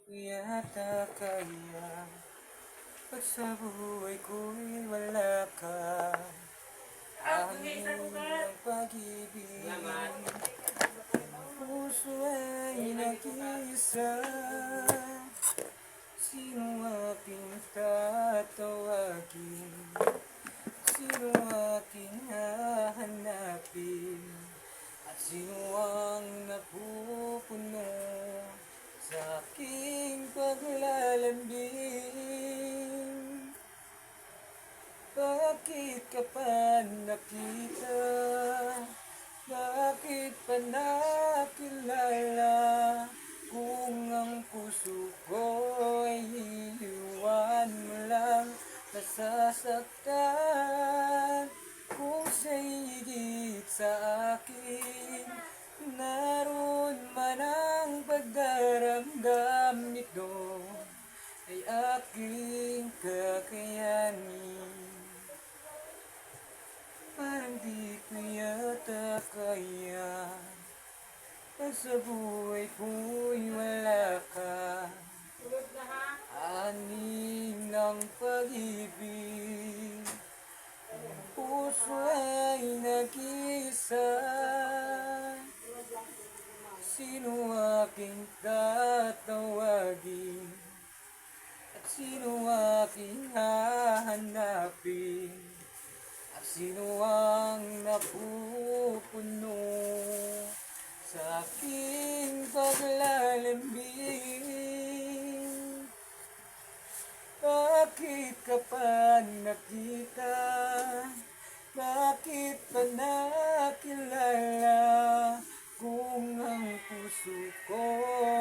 ko yata kaya pag sa buhay ko'y wala ka. Hangin ng pag-ibig, puso ay nag-iisa. Sino aking tatawagin? Sino aking hahanapin? At sino ang napupuno sa aking paglalambing? Bakit ka pa nakita? Bakit pa nakilala? Kung ang puso ko ay iiwan mo lang nasasaktan. Kung siya'y higit sa akin, naroon man ang pagdaramdam nito, ay aking kakayanin. Parang di ko yata kaya pag sa buhay ko'y wala ka. Aning ng pag-ibig, puso ay nag-isa. Sino aking tatawagin? At sino aking hahanapin? At sino ang napupuno sa aking paglalambing? Bakit ka pa nakita? Bakit pa nakilala? Kung ang puso ko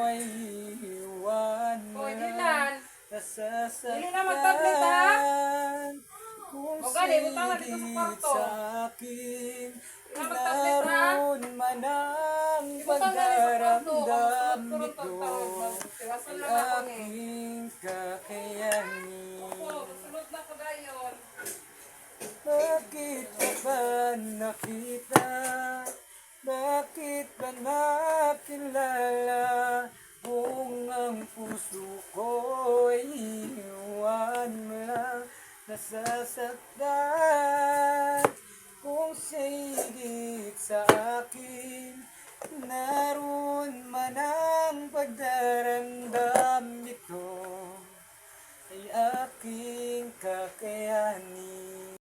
ay iiwan mo lang nasasaktan. Kung sigit sa akin, naroon man ang pagdaramdam nito, ay aking kakayanin. Bakit ka ba nakita? Bakit ba nakilala? Kung ang puso ko ay iiwan mo lang nasasaktan. Kung siya'y higit sa akin,